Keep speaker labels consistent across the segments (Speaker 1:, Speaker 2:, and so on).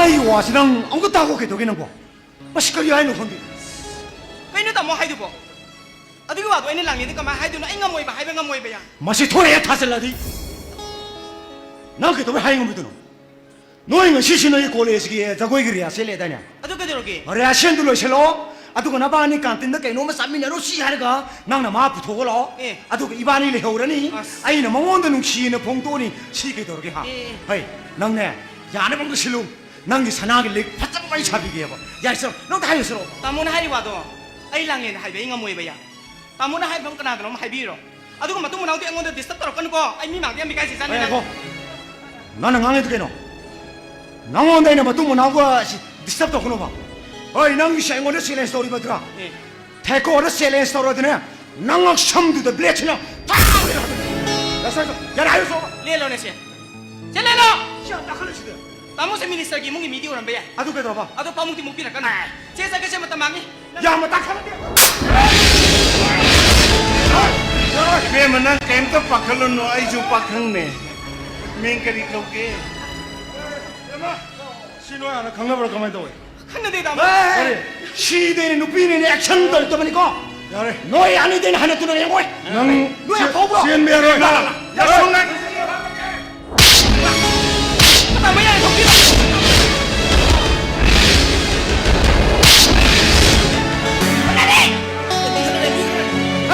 Speaker 1: 나이 와시랑 아무것도 하고 개도기는 거. 맛있게 하는 건데.
Speaker 2: 그이는 다 뭐 하이도 뭐. 어디가 와도 애는 랑이니까 막 하이도는 애가 뭐이 봐 하이가 뭐이 봐야.
Speaker 1: 맛이 토해야 타슬라디. 나 개도 왜 하는 거 믿어? 너희는 시신의 고래시기에 자고 이기야 셀레다냐.
Speaker 2: 어디 그저러기.
Speaker 1: 어레 아시안들로 실로. 아두고 나바니 깐틴데 개놈의 쌈미냐로 시하르가 나나 마 부토고로.
Speaker 2: 예.
Speaker 1: 아두고 이바니를 해오라니. 아이는 멍원도 시인의 봉도니 시게 도르게 하.
Speaker 2: 예.
Speaker 1: 헤이, 낭네. 야네 방도 실로. 낭기 사나길래 바짝 많이 잡히게 해봐. 야 있어. 너도 하였어.
Speaker 2: 따문에 하이 와도 아이 랑이는 하이 애가 뭐이 봐야. 따문에 하이 병 끝나도 너무 하이 비로. 어디가 막 또 나오도 앵원데 디스터브 떨어지는 거. 아이 미망 게 미가지
Speaker 1: 에
Speaker 2: 산네.
Speaker 1: 고. 나는 강해도 개노. 낭원데는 뭐 뚱뭐 나오고 디스터브도 그놈 봐. 어이 낭기 앵원데 실렌 스토리 받더라.
Speaker 2: 예.
Speaker 1: 태코어를 실렌 스토리드네. 낭악 샴두도 블레치냐. 다 그래. 야 하였어.
Speaker 2: 레로네 씨. 젤레로.
Speaker 1: 야 딱하는지들.
Speaker 2: 따무세 미니스터기 뭉이 미디오란 봐야.
Speaker 1: 아두 빼들어봐.
Speaker 2: 아도 파뭉티 못 비라까나. 제사 그새 뭐 따망이.
Speaker 1: 야 뭐 딱하는데.
Speaker 3: Kaya man kaim to pakalon no ay ju pakang ne. Ming kari kauke.
Speaker 1: 신호야 하나 강남으로 가만히 둬.
Speaker 2: 컸는데 다.
Speaker 1: 에이, 시대의 누비는 액션들 때문이고 너희 안에 대한 하나 두는 게 뭐야? 너야 거부.
Speaker 3: Sienmero na. Ya son na.
Speaker 2: 따무야 이거 비라.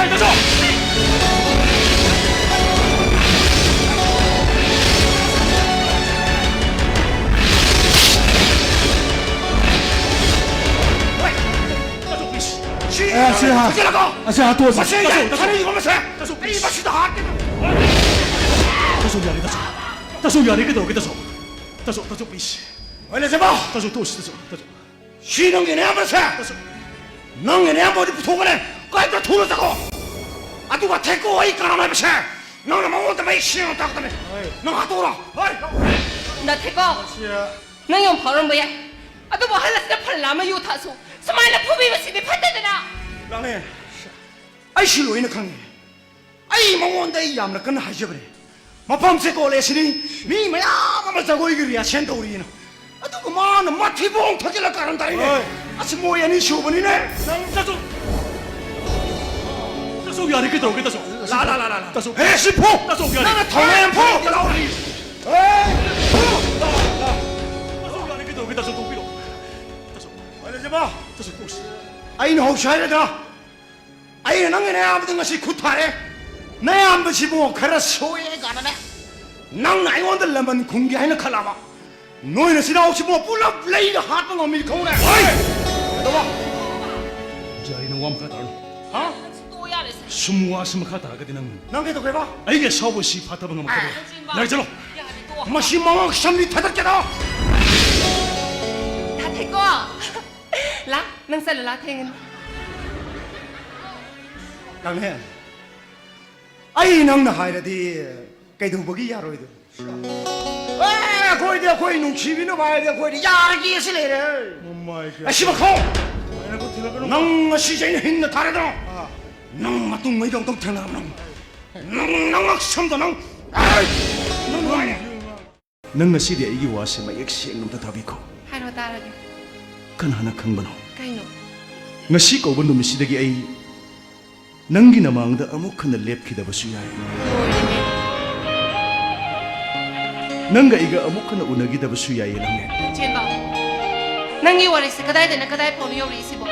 Speaker 1: 에이, 됐어.
Speaker 4: 阿夏，多谢。
Speaker 1: 我现在看你我们谁？你把石头哈给他。
Speaker 4: 大叔，压力大叔，大叔压力给大叔，大叔不行，
Speaker 1: 为了什么？
Speaker 4: 大叔多谢大叔，大叔。
Speaker 1: 쉬는 게 내가 벌써. 너는 내가 머리 붙어 그래. 그래도 돈을 자고. 아 누가 데리고 와 있거나 말이지. 너는 뭐 어디 왜 쉬는 다고 때문에. 너 가도 오라.
Speaker 5: 나 태고 나 용 바로 뭐야 아도 뭐 할라스나 팔라면 요 타소 스마일라 포비면 시비 판다잖아
Speaker 1: 나네. 아이 실로 있는 강이. 아이 뭐 온데 이 암나 건 하셔 그래. 뭐 밤새 고래시니 미 뭐야 뭐 자고 이거야 챈도 우리는. 아 누구 마는 마티봉 터질라 까는다이네. 아치 뭐야 니 쇼분이네.
Speaker 4: 다소压力给大叔，
Speaker 1: 라라라라.
Speaker 4: 다소
Speaker 1: 에시포.
Speaker 4: 다소压力，
Speaker 1: 나는 통행포. 나오리. 에이.
Speaker 4: 다소压力给大叔多比了，大叔，
Speaker 1: 말하지 마.
Speaker 4: 大叔多谢。
Speaker 1: 아이는 혹시 알려다. 아이는 낭에 내 아무튼 것이 구타해. 내 아무튼 뭐 그래 소에 가라네. 낭 나이 원들려면 공개하는 칼라마. 너희는 지나 혹시 뭐 불러 블레이드 하던 거 밀고네. 어이. 너 봐.
Speaker 4: 자리는 완벽하다.
Speaker 1: 어?
Speaker 5: 또 야래
Speaker 4: 숨와 숨하다 그디는
Speaker 1: 낭게도 그래 봐.
Speaker 4: 이게 샤워시 파타방 거 먹거든. 나 있잖아.
Speaker 5: 야래 또
Speaker 1: 뭐 신망한 샴리 타닥게다.
Speaker 5: 다 태고 라 능살을 라 탱은
Speaker 1: 낭해. 아이 낭나 하이라디. 깨도 보기 야로이도. 에 거기 돼 거기 눈치비는 봐야 돼 거기 야기 있으래래. 아 씨발코. 낭 시장에 있는 다르다. 낭 맛동 뭐 이런 동태 나랑. 낭 섬도 낭. 아이. 낭 뭐야?
Speaker 4: 너가 시대 이기 와서 막 역시 놈도 답이고
Speaker 5: 하로 따라게
Speaker 4: kan hana khangban ho
Speaker 5: kaino
Speaker 4: ngasi ko bundum sidagi ai nangi namangda amuk khana lepkhida basu yai nanga iga amuk khana unagi da basu yai langne
Speaker 5: 젠바 낭이 와리스 그다이데나 그다이 포는 요리 있이보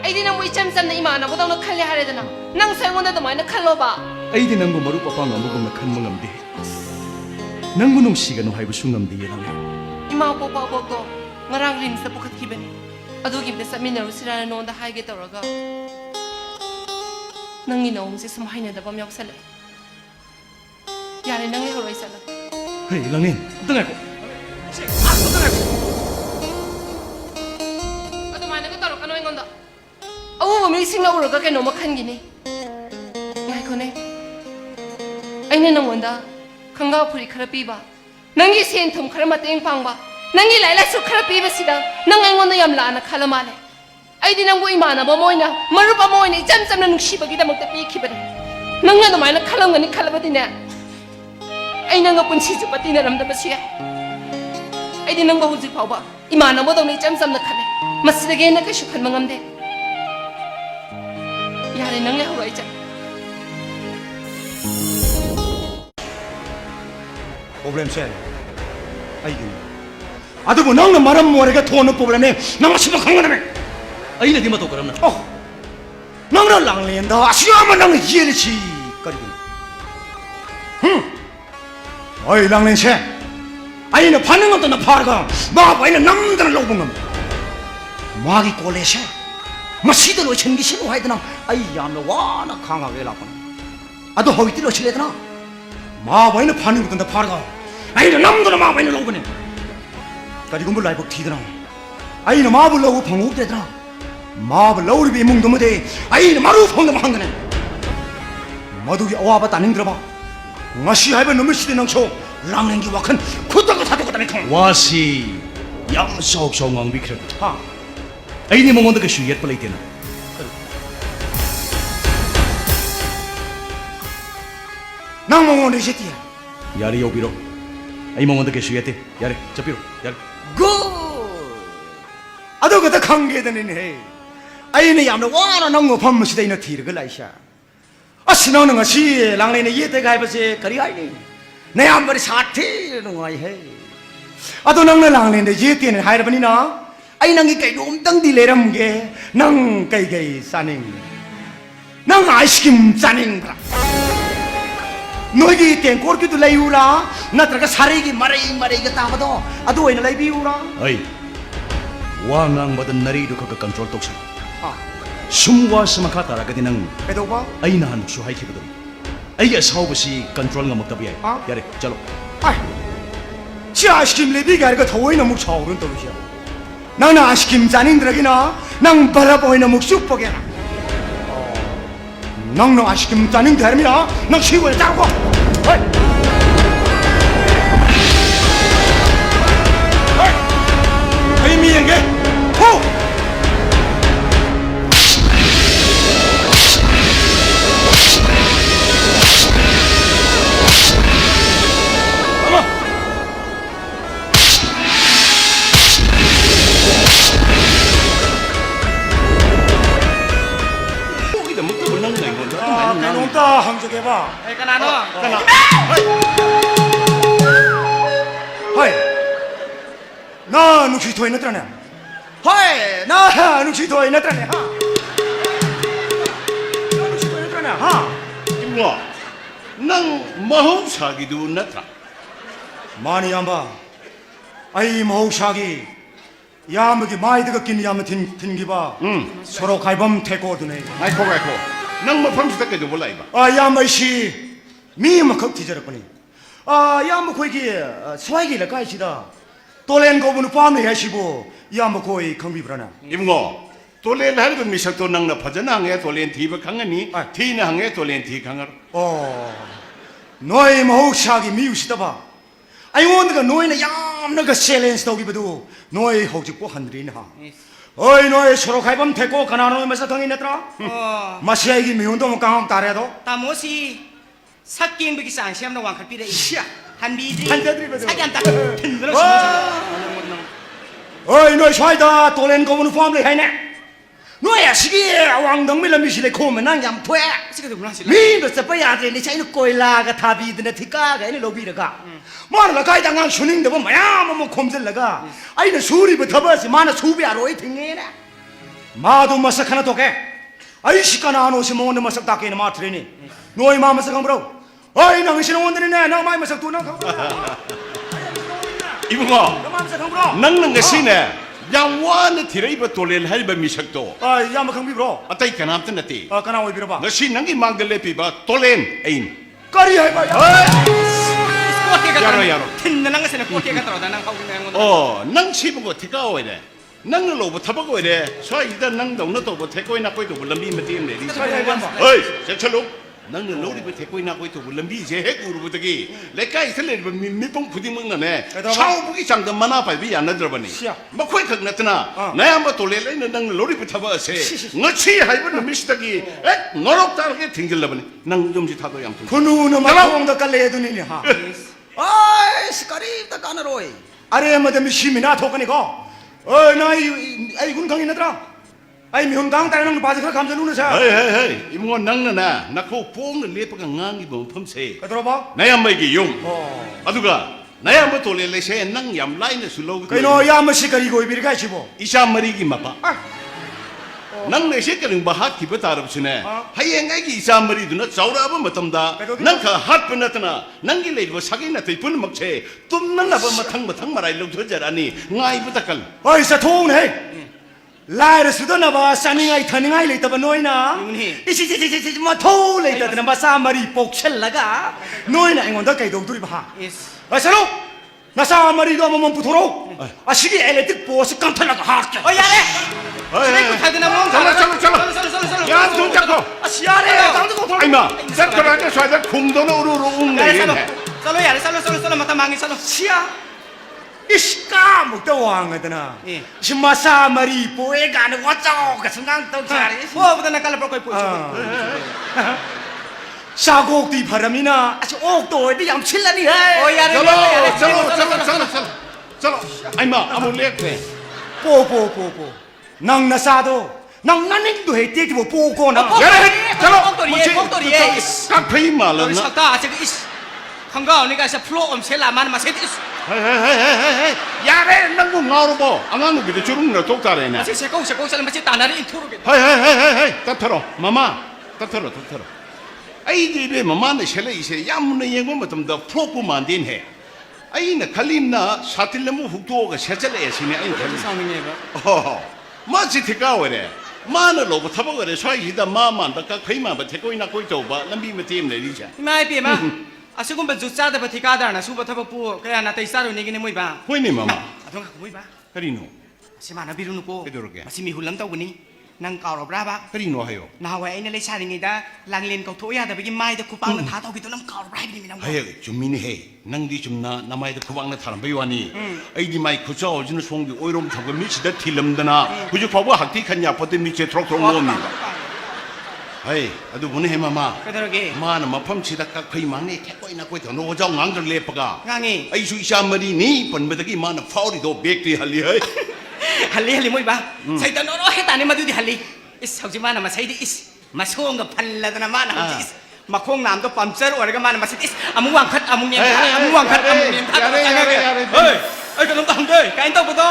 Speaker 5: 아이디 나 뭐이 짬짬나 이마나 보다는 칼레 하래드나 낭 사용원데도 많이 칼로바
Speaker 4: aidi nangbu maru papang amugum na khanma ngamde nangbu nungsiga no haibu sungamde langne
Speaker 5: 이마 보고 보고 ngarang lim sa bukat kibani adugim de sa minaru sirana nonda haige tawraga nangi no se sum haina da bam yok sale yare nangi horoi sala
Speaker 4: hei langin tengah ko
Speaker 5: ado mana ko tawra kano ingonda awu mi singla uraga ke no makhan gini ngai kone aine nangwanda khanga phuri khara piba nangi sen thum khara mateng pangba nangi laila su khara piba sida nang aingonda yam lana khala male aidi nangbu imana ba moina marupa moina jam jam nang shibagi da makta pi khibani nangna no maina khalam ngani khalabadina aina nga punchi ju patina ram da basiya aidi ꯑꯩꯗꯤ ꯅꯪꯕꯨ ꯍꯧꯖꯤꯛ ꯐꯥꯎꯕ ꯏꯃꯥꯟꯅꯕꯗꯧꯅ ꯏꯆꯝ ꯆꯝꯅ ꯈꯜꯂꯦ ꯃꯁꯤꯗꯒꯤ ꯍꯦꯟꯅ ꯀꯩꯁꯨ ꯈꯟꯕ ꯉꯝꯗꯦ ꯌꯥꯔꯦ ꯅꯪ ꯂꯩꯍꯧꯔꯣ ꯑꯩ ꯆꯠ
Speaker 1: 프로블렘세 아이고 아두고 너는 말은 뭐래가 돈은 프로블렘에 나만 심한 강간하네
Speaker 4: ꯑꯩꯅꯗꯤ ꯃꯇꯧ ꯀꯔꯝꯅ
Speaker 1: 너는 랑렌다 아시아만 너는 이해리치 거리고 어이 랑렌세 아이는 반응 어떤 파르가 마바이는 남들을 놓은 겁니다 마기 꼴레셔 마시들로 챙기 신호해야 되나 아이 야너 와나 강하게 라고 아도 허위들로 칠래야 되나 마바이는 반응 어떤 파르가 아이는 남들은 마바이는 놓은 그리고 뭘 라이브 티드나 아이는 마블 놓고 방옥되더라 마블 러우리 비몽도 못해 아이는 마루 방금 한 거네 마두기 어와봐 따는 들어봐 ngasi hai ba numis de nang cho lang nang gi wakan khutta ko thatu ko ta khang
Speaker 4: 와시 ꯌꯥꯝ ꯁꯥꯎ ꯁꯥꯎ ꯉꯥꯡꯕꯤꯈ꯭ꯔꯦ
Speaker 1: ha
Speaker 4: ꯑꯩꯗꯤ ꯃꯉꯣꯟꯗ ꯀꯩꯁꯨ ꯌꯦꯠꯄ ꯂꯩꯇꯦꯅ
Speaker 1: nang mo ngon de jeti
Speaker 4: ꯌꯥꯔꯦ ꯌꯧꯕꯤꯔꯣ ꯑꯩ ꯃꯉꯣꯟꯗ ꯀꯩꯁꯨ ꯌꯦꯠꯇꯦ ꯌꯥꯔꯦ ꯆꯠꯄꯤꯔꯣ ꯌꯥꯔꯦ
Speaker 1: good ado ga ta khang ge de ne he ai ne yam na wa na nang mo pham si de na thi ga lai sha asino na ngasi lang ne ye te ga ba se kari ai ni ne am ba sa thi no ngai he ado nang na lang ne de ye te ne hai ra ba ni na ai nang gi kai dom tang di le ram ge nang kai kai sa ning nang ice cream sa ning bra 너에게 땡 꼬르기도 레이우라 나트라가 사레기 마레이가 따바도 아도 왜나 레이비우라
Speaker 4: ꯑꯩ ꯋꯥ ꯉꯥꯡꯕꯗ ꯅꯔꯤꯗꯨ ꯈꯛ ꯀꯟꯇ꯭ꯔꯣꯜ ꯇꯧꯁꯟ
Speaker 1: 아
Speaker 4: ꯁꯨꯝ ꯋꯥꯁꯤ ꯃꯈꯥ ꯇꯥꯔꯒꯗꯤ ꯅꯪ
Speaker 1: 배도봐
Speaker 4: ꯑꯩ ꯅꯍꯥꯟꯃꯨꯛꯁꯨ ꯍꯥꯏꯈꯤꯕꯗꯣ ꯑꯩꯒꯤ ꯑꯁꯥꯎꯕꯁꯤ ꯀꯟꯇ꯭ꯔꯣꯜ ꯉꯝꯃꯛꯇꯕ ꯌꯥꯏ
Speaker 1: 아?
Speaker 4: ꯌꯥꯔꯦ ꯆꯠꯂꯣ
Speaker 1: 아이 지 아이스크림 레비가 아니가 더워이나 묵 차오른 떨으시오 나는 아이스크림 짜닝들에게나 난 바라보이나 묵 쑥보게나 낭낭 아이스크림 짜닝 대미나 난 시골에 짜고 어이 미행게 호
Speaker 3: 거기다 먹고 올라오는 거 이거
Speaker 1: 아, 깨놓다 항적해봐.
Speaker 2: ไอ้กนาโน่
Speaker 1: 하이, 나 누시 토이 나트라네. 하이, 나 누시 토이 나트라네. 하. 나 누시 토이 나트라네. 하.
Speaker 3: 이거 난 마호사기도 나타
Speaker 1: 많이 안봐. 아이 모샤기. 야무기 마이드가 낀 야무 틴기봐. 서로 갈범 태고드네.
Speaker 3: 아이고 난 뭐 밤새까지도 몰라 이봐
Speaker 1: 아 야무시 미마 겁티저거니. 아 야무 거기 스와이기라 까이시다. 또렌 거부는 밤에 하시고 야무 거기 강비브라나.
Speaker 3: 이거 돌렌 하는 미석도 낭나 파잖아 항에 돌렌 티브 강하니
Speaker 1: 아.
Speaker 3: 티나 항에 돌렌 티 강하로
Speaker 1: 너희 모샤기 미우시다 봐. 아이 원드가 너희는 얌나가 챌린지 도기버도 너희 호직고 한들이나. 어이 너희 서로 가입하면 됐고 가나노이 마사 덩이 냈더라.
Speaker 2: โอ้
Speaker 1: 마시아이기 미운도 못 강함 따래도.
Speaker 2: ตามโมซีสักเกียงไปกี่สางเชียมระหว่างคันปีได้อีกฮันบีดี
Speaker 1: ฮันเดอร์ดริบเบิล
Speaker 2: สักยันตักถึงแล้วใช่ไหม
Speaker 1: 어이 너희 샤이다 또렌 거부는 포함을 해네. 너야 시기 왕덩밀라 미실에 코면 난 얌토야.
Speaker 2: สิกระดุมราชิ
Speaker 1: 미버서 빠야데 니 차이는 꼬일라가 타비드네 티까가 이 로비르가 뭐라 가이당한 슈닝데 뭐 마야 뭐 콤슬라가 아이는 수리부터 버시 마나 수비하러 이 팅이네 마도 마삭 하나 도게 아이 시카나 안 오시 먹는 마삭 닦이는 마트리니 너희 마마삭 한 브로 아이 당신은 원들이네 나 마이 마삭 두나 가
Speaker 3: 이거
Speaker 1: 너 마마삭 한 브로
Speaker 3: 낭는 것이네 양와는 티레이버 돌렌 할바 미석도
Speaker 1: 아 야마 강비 브로
Speaker 3: 아따이 가나암튼 나티
Speaker 1: 아 가나 오이 비로봐
Speaker 3: 너시 낭기 망들레 피바 돌렌 에인
Speaker 1: 까리 해봐
Speaker 2: โคตรเกกัน
Speaker 3: 야로
Speaker 2: ถึงนั่งก็เสนอโคตรเกกันตลอดนั่งเข้าคุณแม่ง
Speaker 3: 낭 치보고 티가오이래 낭을 로브 타보고이래 저 일단 낭 동네 도보 태고이 나고이도 물람비 메티인데 어이 제철로 낭을 로리브 태고이 나고이도 물람비 제 해구르부터기 레까 이슬레 미뽕 부디 먹나네 차오부기 장도 많아 발비 안 들어보니 뭐 코이 턱났더나 나 한번 돌레레는 낭을 로리브 타봐세 너치 하이버는 미시다기 에 너럭다르게 튕길라보니 낭 좀지 타도 양통
Speaker 1: 그 누는 마공도 깔래 해두니니 하 아이 스카리 다 까나로이 아래 뭐든 미심이나 토까니까 나이 군강이 나더라 아이 명당 따르는 바지 그 감자 누는 사
Speaker 3: 헤이 헤이 헤이 이모 낭나나 나코 뽕을 레빠가 낭이 뭐 펌세
Speaker 1: 들어봐
Speaker 3: 나야 뭐이게 용
Speaker 1: 어
Speaker 3: 아두가 나야 뭐 돌레레세 낭얌 라인에 술로
Speaker 1: 그이노 야무시 거리고 이비리 가시고
Speaker 3: 이샤 머리기 마빠
Speaker 1: 아
Speaker 3: 낭내 색깔은 바핫 기버 다릅시네
Speaker 1: 어?
Speaker 3: 하이앵아기 이샤 머리도나 자우라바 맞담다
Speaker 1: 그래도
Speaker 3: 낭카 핫 뻔나타나 낭기 레이버 사기나 더 이쁜 먹체 똠날라바 마탕 마라일로 저자라니 나이부다깔
Speaker 1: 어이사 통해 라이르 수도나 봐 사닝아이 타닝아이 레이터바 노이나
Speaker 2: 윤희.
Speaker 1: 이시시시시 뭐 토우 레이터드나 봐 사마리 복첼라가 노이나 앵원다 까이도 둘이 봐
Speaker 2: Is.
Speaker 1: 아사로 나 사마리도 한번 붙어로 아 시기 엘레틱 보스 깜탈라가 하게
Speaker 2: Oh, yare. Sini ko tayo na mo.
Speaker 3: 야, 손 잡고.
Speaker 1: 아 시야래 당도 못
Speaker 3: 아이마 짝거라게 쏴자 공도는 우르르
Speaker 2: Yare,
Speaker 3: 웅네
Speaker 2: salo yare, salo mata mangi salo.
Speaker 1: 시야 이시까 먹다 왕하더나
Speaker 2: 예.
Speaker 1: 심마 사마리 보에 가는 와쩌고 순간 또 잘해
Speaker 2: Wo buta nakala pro koy po.
Speaker 1: 사곡디 바람이나 아주 옥도 어디 얌칠라니 해
Speaker 2: Oh, yare.
Speaker 3: 쩔어 아이마 아몰레
Speaker 1: 뽀뽀뽀뽀 낭나사도 낭나닝도 했대기 뭐 뽀꼬나
Speaker 3: 야래 쩔어
Speaker 2: Poktori ye.
Speaker 3: 깍페이 말라
Speaker 2: Tori sakta aja is. Hanggaw ni ka sa flow sela man maset is.
Speaker 3: 야래 낭고 나로보 안하는 게도 주름나 똑다래네
Speaker 2: Kasi sekong sala masit tanari inturo ge.
Speaker 3: 헤헤헤헤 따터러 마마 따터러 아이들이 마마는 셀레 이세 야무는 영어 뭐좀더 프로그만 된해 아이는 칼림나 사틀레무 훅도가 세절에 시네 아이 칼림
Speaker 2: Saung ni ba.
Speaker 3: 마치 티가오래 마는 로고 타버거래 샤이다 마만다 깍페이만 바 테코이나 코이토바 람비메 팀네 리자
Speaker 2: Mai pi ma. Asigum ba jutsa da batika da na suba thaba pu kaya na taisaro ni gini moi ba.
Speaker 3: 호이니 마마
Speaker 2: Atong moi ba.
Speaker 3: 그리노
Speaker 2: Simana biru ko.
Speaker 3: Kaidoruge?
Speaker 2: Masimi hulam taw guni. Nang kauro bra ba.
Speaker 3: 그리노 하요
Speaker 2: Nahawa ay nalay sa ringida langlen kau thoya da bigi mai da kupang na thataw gito nam kauro bra ni minang.
Speaker 3: 하여 좀미니 해 낭디 좀나 남아이도 그방나 타는 배우하니 아이디 마이 그저 어지는 송기 오이롬 타고 미치다 틸름드나 그저 바보 학티 칸냐 버데 미치 트럭트럭 모읍니다 아이 아주 보내 해마마
Speaker 2: Kadaroge.
Speaker 3: 마는 마펌 치다 깍페이 망네 태고이나 고이 더 노정 앙들 레퍼가
Speaker 2: Ngangi.
Speaker 3: 아이 수이샤 머리니 번በ덕이 마는 파우리도 백디 할리 해
Speaker 2: Hali moi ba. Sai ta no heta ni madu di hali. Is hauji mana masai di is. Masong ga phalla da na mana hauji is. Makong nam to puncture or ga mana masit is. Amu wang khat amu nyem amu wang khat amu nyem khat. Hey. Ay kanong tang dei. Kain to buto.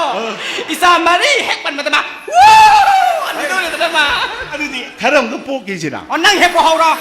Speaker 2: Isa mari hek pan mata ma. Woo! Ano to na ma.
Speaker 3: 아니 다른 거 보기지라
Speaker 2: Onang hep ko haura.